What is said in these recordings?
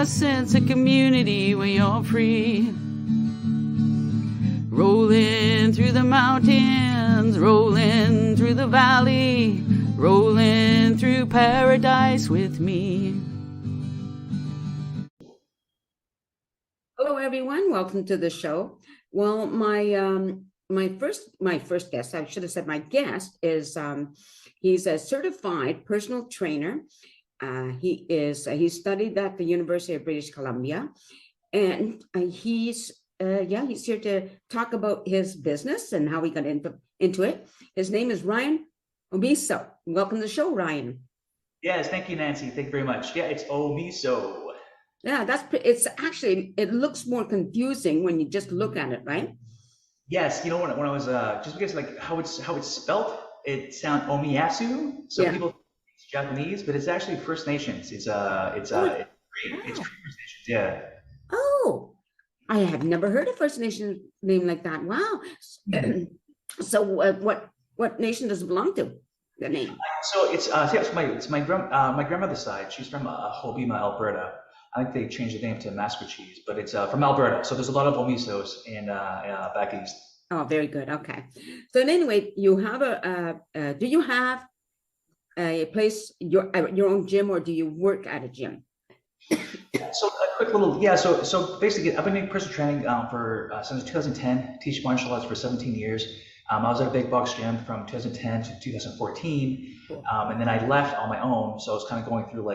a sense of community when you're free. Rolling through the mountains, rolling through the valley, rolling through paradise with me. Hello, everyone. Welcome to the show. Well, my first guest, I should have said my guest, is he's a certified personal trainer. He studied at the University of British Columbia, and he's here to talk about his business and how he got into it. His name is Ryan Omeasso. Welcome to the show, Ryan. Yes, thank you, Nancy. Thank you very much. Yeah, it's Omeasso. Yeah, it's actually, it looks more confusing when you just look at it, right? Yes, you know when I was just because like how it's spelled, it sounds Omeasso. So people think it's Japanese, but it's actually First Nations. It's First Nations. Yeah. Oh, I have never heard a First Nation name like that. Wow. So what nation does it belong to? The name. So it's my grandmother's side. She's from Hobbema, Alberta. I think they changed the name to Masquerades, but it's from Alberta. So there's a lot of Omeassos in back east. Oh, very good. Okay. So anyway, you have do you have a place, your own gym, or do you work at a gym? Yeah, so a quick little, so basically I've been doing personal training for since 2010, teach martial arts for 17 years. I was at a big box gym from 2010 to 2014, and then I left on my own. So I was kind of going through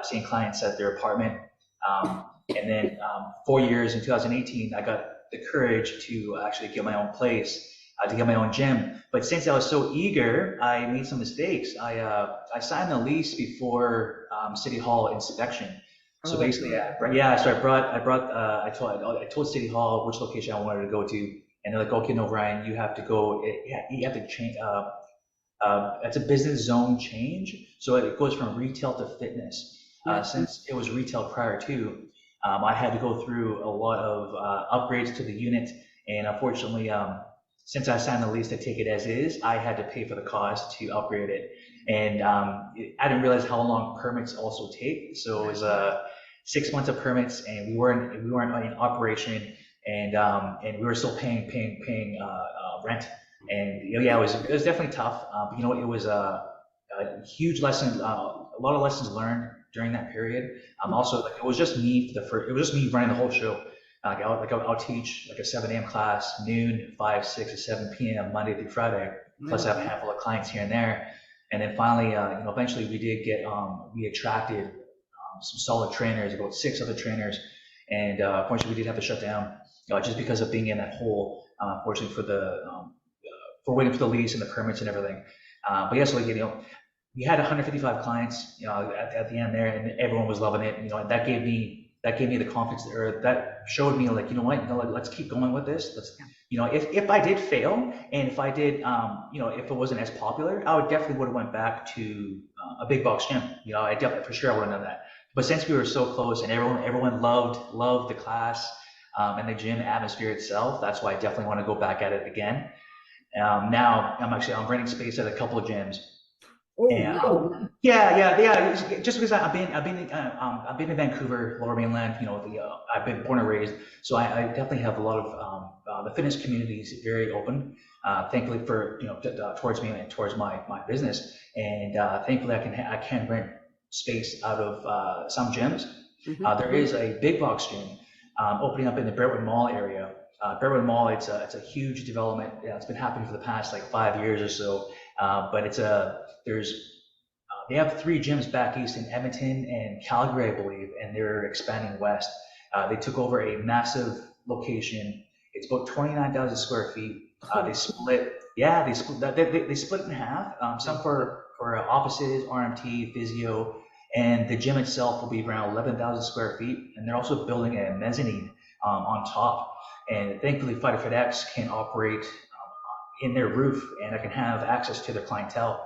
seeing clients at their apartment. And then 4 years in 2018, I got the courage to actually get my own place, to get my own gym. But since I was so eager, I made some mistakes. I signed the lease before City Hall inspection. So basically, I told City Hall which location I wanted to go to, and they're like, okay, no, Ryan, you have to go. You have to change. It's a business zone change, so it goes from retail to fitness. Since it was retail prior to, I had to go through a lot of upgrades to the unit, and unfortunately, since I signed the lease to take it as is, I had to pay for the cost to upgrade it. And I didn't realize how long permits also take. So it was 6 months of permits, and we weren't in operation, and we were still paying rent. And it was definitely tough. But it was a huge lesson, a lot of lessons learned during that period. Also, it was just me running the whole show. I'll teach like a 7 a.m. class, noon, 5, 6, or 7 p.m. Monday through Friday. Plus, I have a handful of clients here and there. And then finally, eventually we attracted some solid trainers, about 6 other trainers. And unfortunately, we did have to shut down just because of being in that hole. Fortunately, for waiting for the lease and the permits and everything. But yeah, so we had 155 clients, at the end there, and everyone was loving it. And that gave me the confidence, or that showed me let's keep going with this. If I did fail, and if I did, if it wasn't as popular, I would definitely would have went back to a big box gym. I definitely for sure would have done that. But since we were so close and everyone loved the class and the gym atmosphere itself, that's why I definitely want to go back at it again. Now I'm renting space at a couple of gyms. Just because I've been in Vancouver, Lower Mainland. I've been born and raised, so I definitely have a lot of the fitness community is very open. Thankfully for towards me and towards my business, and thankfully I can rent space out of some gyms. There is a big box gym opening up in the Brentwood Mall area. Brentwood Mall, it's a huge development. It's been happening for the past 5 years or so. But they have 3 gyms back east in Edmonton and Calgary, I believe, and they're expanding west. They took over a massive location. It's about 29,000 square feet. They split it in half. Some for offices, RMT, physio, and the gym itself will be around 11,000 square feet. And they're also building a mezzanine on top. And thankfully, Fighter FedEx can operate in their roof, and I can have access to their clientele.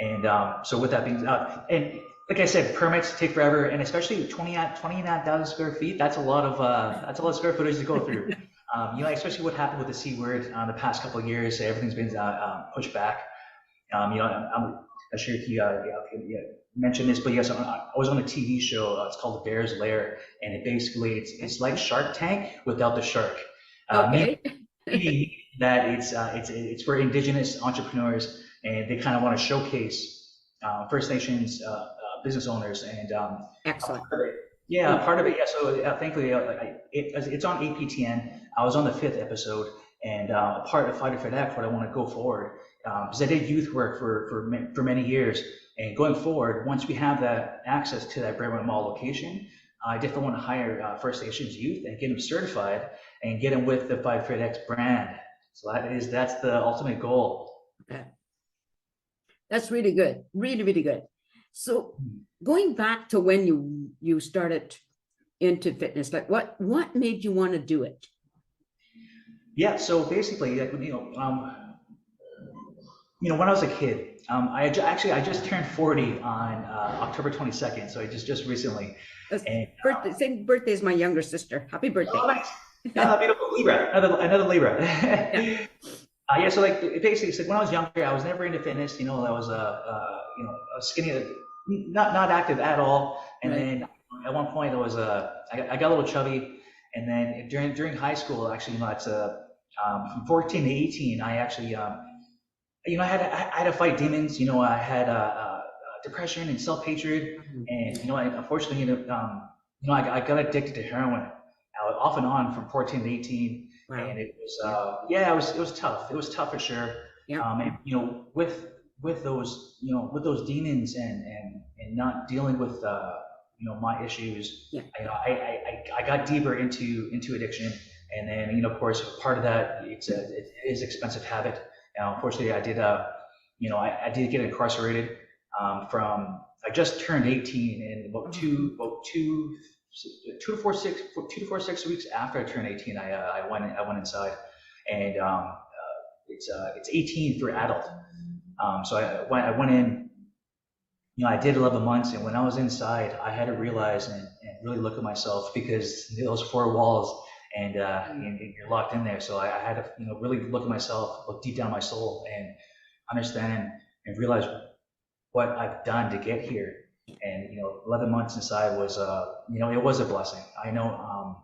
And so with that being, and like I said, permits take forever, and especially 29,000 square feet. That's a lot of square footage to go through. Especially what happened with the C word the past couple of years. Everything's been pushed back. I'm not sure if mention this, but yes, I was on a TV show. It's called The Bear's Lair, and it basically it's like Shark Tank without the shark. Okay. Meaning that it's for indigenous entrepreneurs, and they kind of want to showcase First Nations business owners, and a Excellent. part of it, yeah, Mm. part of it, yeah. So thankfully, it's on APTN. I was on the fifth episode, and a part of Fighter for Act, what I want to go forward, because I did youth work for many years, and going forward, once we have that access to that Brentwood Mall location, I definitely want to hire First Nations youth and get them certified and get them with the Fight for X brand. So that's the ultimate goal. Okay. That's really good. Really, really good. So going back to when you started into fitness, like what made you want to do it? Yeah. So basically, when I was a kid, I just turned 40 on October 22nd. So I just recently. That's And birthday, same birthday as my younger sister. Happy birthday. oh, nice. Beautiful Libra, another Libra. Yeah. Yeah, so like basically, it's like when I was younger, I was never into fitness. I was a skinny, not active at all. And Right. then at one point, I got a little chubby. And then during high school, actually, it's from 14 to 18, I actually I had to fight demons. I had depression and self hatred, Mhm. and unfortunately, I got addicted to heroin off and on from 14 to 18, Wow. and it was Yeah. yeah, it was tough. It was tough for sure. Yeah. And with those demons and not dealing with my issues, Yeah. I got deeper into addiction, and then of course part of that it is expensive habit. Unfortunately, I did get incarcerated from. I just turned 18, and about two to four, 6 weeks after I turned 18, I went inside, and it's 18 for adult. So I went in. I did 11 months, and when I was inside, I had to realize and really look at myself, because those four walls, and you're locked in there. So I had to really look at myself, look deep down my soul, and understand and realize what I've done to get here. And 11 months inside was it was a blessing. I know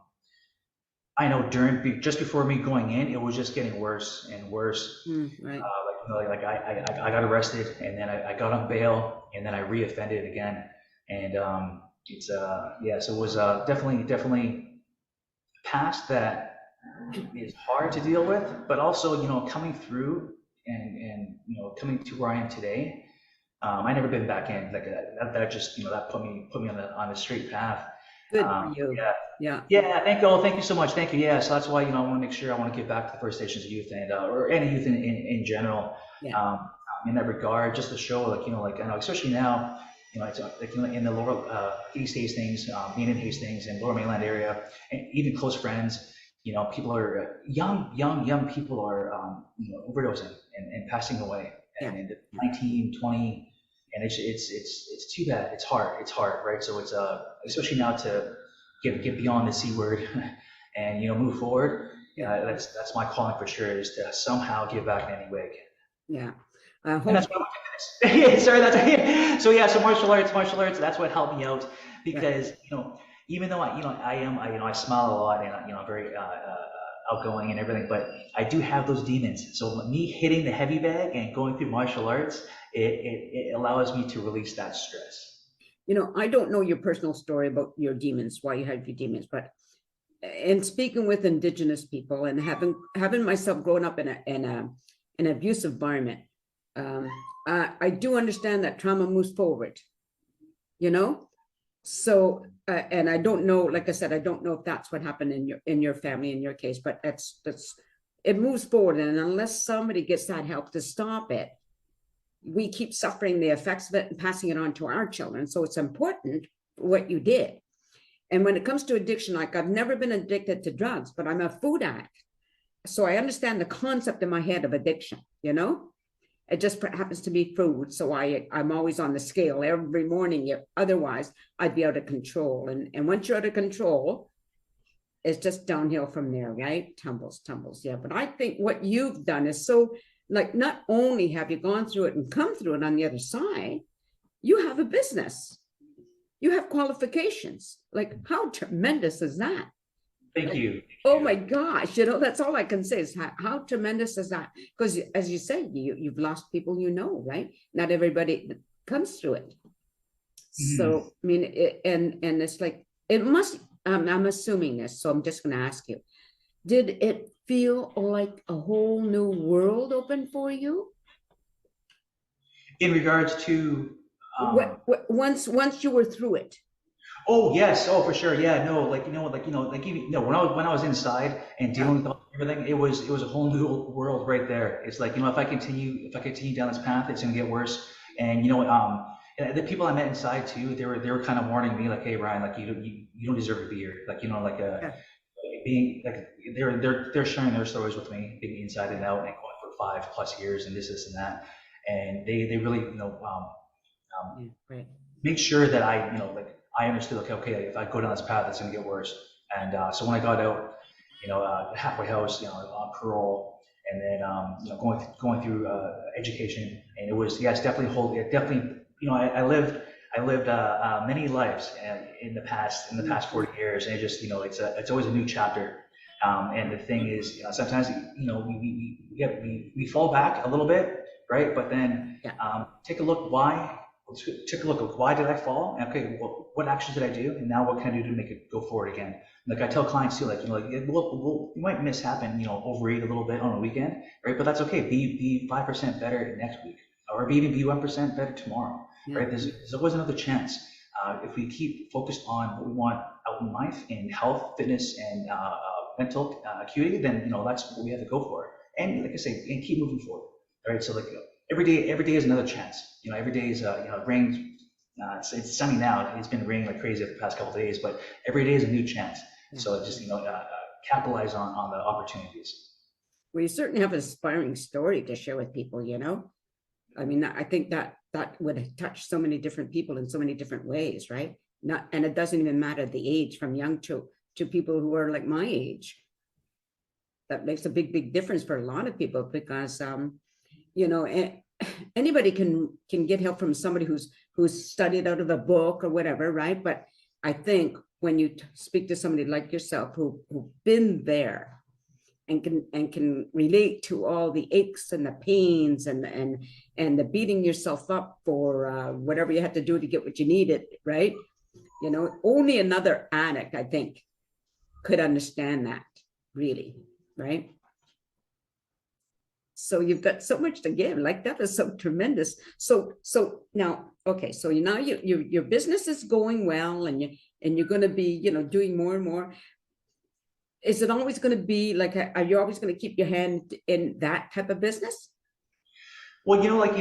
just before me going in, it was just getting worse and worse. Right. I got arrested, and then I got on bail, and then I reoffended again, and so it was definitely past that is hard to deal with, but also coming through and coming to where I am today. I never been back in like that just that put me on the straight path. Good for you. Yeah. Yeah. Yeah, thank you. Oh, thank you so much. Thank you. Yeah, so that's why I want to make sure I want to give back to the First Nations youth, and or any youth in general. Yeah. In that regard, just to show I know especially now, it's in the lower East Hastings, being in Hastings and Lower Mainland area, and even close friends. People are young people are overdosing and passing away, Yeah. and 19, 20, and it's too bad. It's hard, right? So it's especially now to get beyond the C word and move forward. Yeah, that's my calling for sure, is to somehow give back in any way. Yeah. And that's why I went to this. Sorry, so martial arts. That's what helped me out, because even though I smile a lot, and I'm very outgoing and everything, but I do have those demons. So me hitting the heavy bag and going through martial arts, it allows me to release that stress. I don't know your personal story about your demons, why you had your demons, but in speaking with Indigenous people and having myself grown up in an abusive environment, I do understand that trauma moves forward, So, and I don't know, like I said, I don't know if that's what happened in your family, in your case, but it moves forward, and unless somebody gets that help to stop it, we keep suffering the effects of it and passing it on to our children. So it's important what you did. And when it comes to addiction, like I've never been addicted to drugs, but I'm a food addict. So I understand the concept in my head of addiction, It just happens to be food. So I'm always on the scale every morning. Otherwise, I'd be out of control. And once you're out of control, it's just downhill from there, right? Tumbles. Yeah. But I think what you've done is so, like, not only have you gone through it and come through it on the other side, you have a business, you have qualifications. Like, how tremendous is that? Thank Like, you. Thank oh you. my gosh, you know, that's all I can say is how tremendous is that? Because as you said, you've lost people, you know, right? Not everybody comes through it. Mhm. So, I mean, and it's like, it must, I'm assuming this, so I'm just going to ask you, did it feel like a whole new world open for you? In regards to, um, Once you were through it? oh yes, oh for sure, yeah, no, like like even no, when I was inside and Yeah. dealing with everything, it was a whole new world right there. It's like if I continue down this path, it's gonna get worse. And and the people I met inside too, they were kind of warning me like, hey Ryan, like you don't deserve to be here, like like Yeah. being like they're sharing their stories with me, being inside and out and going for 5+ years and this and that, and they really um, Yeah. Right. make sure that like I understood, like, okay, if I go down this path, it's going to get worse. And so when I got out, halfway house, on parole, and then going through education, and it was, yeah, it's definitely it definitely, I lived many lives in the past 40 years, and it just, it's always a new chapter. And the thing is, sometimes, we fall back a little bit, right? But then Yeah. take a look why. Let's take a look at why did I fall? And okay, well, what actions did I do? And now what can I do to make it go forward again? Like I tell clients too, like, you might mishappen, overeat a little bit on a weekend, right? But that's okay. Be 5% better next week, or even be 1% better tomorrow, Yeah. right? There's always another chance. If we keep focused on what we want out in life, in health, fitness, and mental acuity, then that's what we have to go for. And like I say, and keep moving forward, right? So like every day is another chance. Every day is rain. It's sunny now. It's been raining like crazy the past couple of days, but every day is a new chance. Yeah. So just capitalize on the opportunities. Well, you certainly have an inspiring story to share with people, you know? I mean, I think that would touch so many different people in so many different ways, right? Not, and it doesn't even matter the age, from young to people who are like my age. That makes a big difference for a lot of people because you know, anybody can get help from somebody who's studied out of a book or whatever, right? But I think when you speak to somebody like yourself who've been there and can relate to all the aches and the pains and the beating yourself up for whatever you had to do to get what you needed, right? You know, only another addict, I think, could understand that, really, right? So you've got so much to give. Like, that is so tremendous. So now, okay, so now your business is going well, and you're going to be, doing more and more. Is it always going to be like, are you always going to keep your hand in that type of business? Well, thank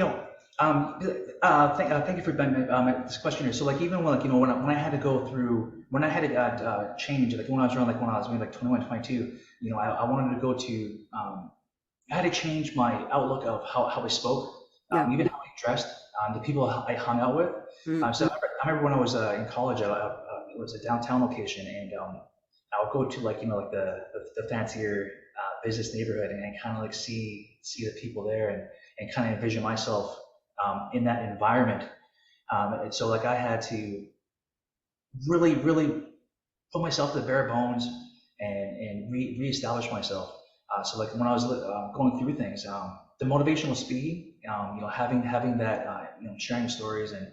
you for this question here. So, like, even when, when I had to go through, when I had to change, like, when I was around, like, when I was maybe like 21, 22, I wanted to go to, I had to change my outlook of how I spoke, Yeah. even how I dressed, the people I hung out with. So Mm-hmm. I remember when I was in college, it was a downtown location, and I would go to, like, like the fancier business neighborhood, and kind of like see the people there, and kind of envision myself in that environment. And so, like, I had to really put myself to the bare bones, and reestablish myself. So, like, when I was going through things, the motivational speaking, having that, sharing stories, and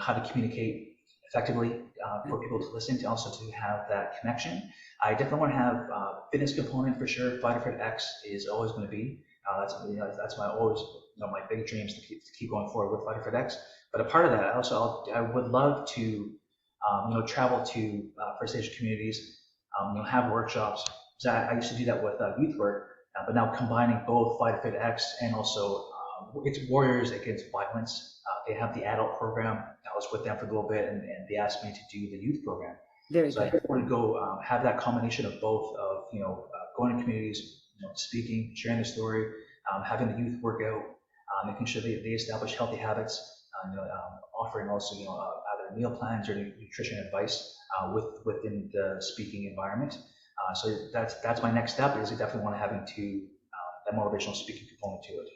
how to communicate effectively for people to listen to, also to have that connection. I definitely want to have fitness component for sure. Fight or Fit X is always going to be. That's my always, my big dreams to keep going forward with Fight or Fit X. But a part of that, I would love to travel to First Nation communities, have workshops. So I used to do that with youth work, but now combining both Fight Fit X and also it's Warriors Against Violence. They have the adult program. I was with them for a little bit, and they asked me to do the youth program. Very So I good. want to go have that combination of both, of going to communities, speaking, sharing the story, having the youth work out, making sure they establish healthy habits, offering also either meal plans or nutrition advice within the speaking environment. So that's my next step. Is I definitely want to have into that motivational speaking component to it.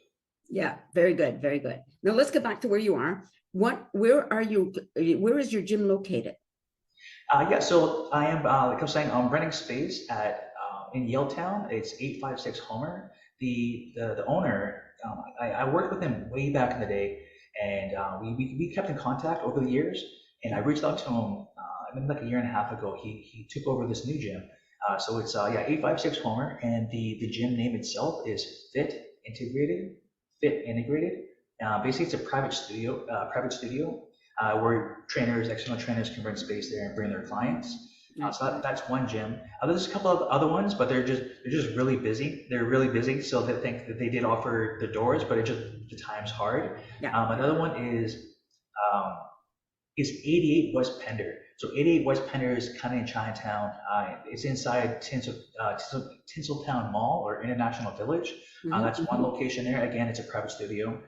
Yeah, very good, very good. Now let's get back to where you are. Where are you? Where is your gym located? Yeah, so I am, like I was saying, I'm renting space at in Yaletown. It's 856 Homer. The owner, I worked with him way back in the day, and we kept in contact over the years. And I reached out to him, I think like a year and a half ago. He took over this new gym. So it's yeah, 856 Homer, and the gym name itself is Integrated. Fit Integrated. Basically, it's a private studio where trainers, external trainers can rent space there and bring their clients. So that's one gym. There's a couple of other ones, but they're just really busy. They're really busy, so they think that they did offer the doors, but it just the time's hard. Yeah. Another one um, is 88 West Pender. So 88 West Pender is kind of in Chinatown. It's inside Tinseltown Mall or International Village. That's one location there. Again, it's a private studio.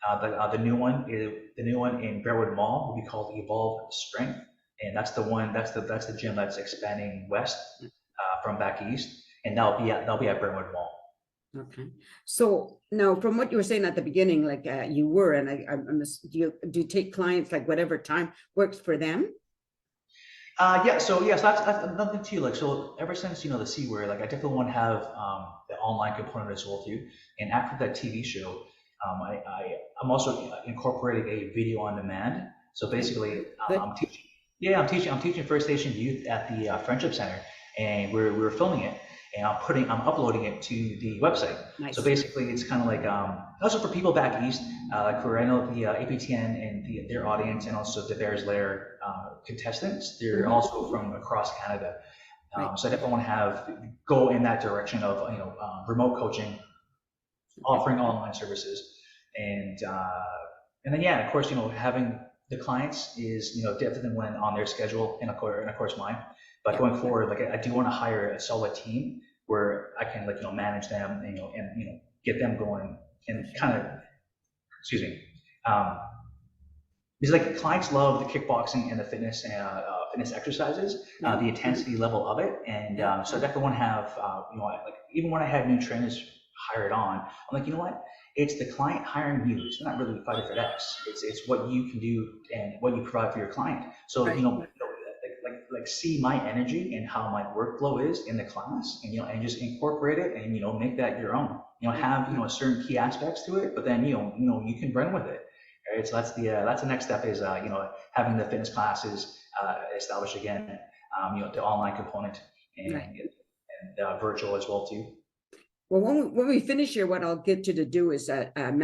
The new one in Bearwood Mall will be called Evolve Strength, and that's the one. That's the gym that's expanding west from back east, and that'll be at Bearwood Mall. Okay. So now, from what you were saying at the beginning, like you were, and do you take clients like whatever time works for them? Yeah, so yes, that's another thing too. Like, so ever since the C word, like I definitely want to have the online component as well too. And after that TV show, I'm also incorporating a video on demand. So basically, Good. I'm teaching. Yeah, I'm teaching First Station youth at the Friendship Center, and we're filming it, and I'm uploading it to the website. So Nice. basically, it's kind of like also for people back east, like for I know the APTN and their audience, and also the Bears Lair contestants. They're also from across Canada. Right. So I definitely want to go in that direction of remote coaching, Okay. offering online services, and then yeah, of course, having the clients is definitely when on their schedule and of course mine. But Yeah. going forward, like I do want to hire a solid team where I can manage them, and get them going and kind of, excuse me, um, because like clients love the kickboxing and the fitness exercises, the intensity level of it, and Yeah. so I definitely want to have like even when I had new trainers hired on, I'm like, you know what? It's the client hiring you. It's not really fighting for X. It's what you can do and what you provide for your client. So Right. like see my energy and how my workflow is in the class, and just incorporate it, and make that your own. Have certain key aspects to it, but then you can run with it. Right? So that's the next step is having the fitness classes established again, the online component, and Right. virtual as well too. Well, when we finish here, what I'll get you to do is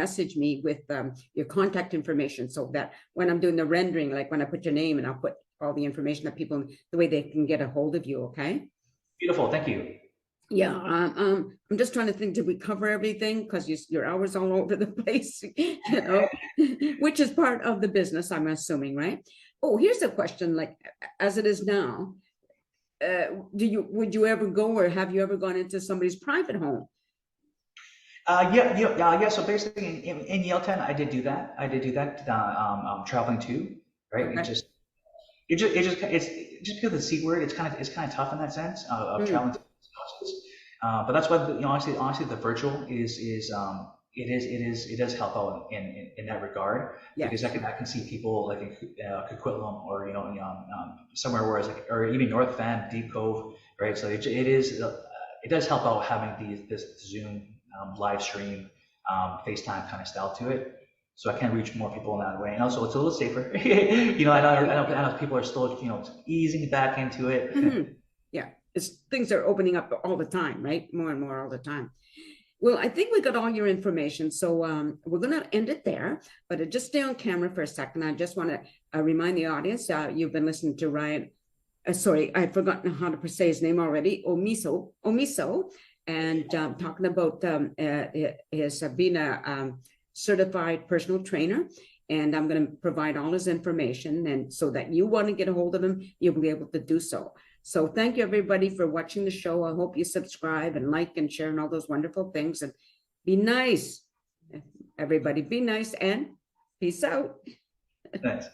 message me with your contact information so that when I'm doing the rendering, like when I put your name and I'll put all the information that people, the way they can get a hold of you, okay? Beautiful, thank you. Yeah, I'm just trying to think, did we cover everything? Because your hours all over the place, which is part of the business, I'm assuming, right? Oh, here's a question, like as it is now, would you ever go or have you ever gone into somebody's private home? Yeah. So basically, in Yaletown, I did do that. Traveling too, right? Okay. It's just because of the C word. It's kind of tough in that sense of Mm, traveling to houses. But that's why honestly the virtual it does help out in that regard, because yes. I can see people like in Coquitlam, or somewhere where it's like, or even North Van, Deep Cove, right? So it does help out having this Zoom live stream, FaceTime kind of style to it. So I can reach more people in that way, and also it's a little safer. I know people are still easing back into it. Yeah, things are opening up all the time, right? More and more all the time. Well, I think we got all your information, so we're going to end it there. But just stay on camera for a second. I just want to remind the audience you've been listening to Ryan. Sorry, I've forgotten how to say his name already. Omeasso, and talking about his being a certified personal trainer. And I'm going to provide all his information, and so that you want to get a hold of him, you'll be able to do so. So thank you, everybody, for watching the show. I hope you subscribe and like and share and all those wonderful things. And be nice. Everybody be nice and peace out. Thanks.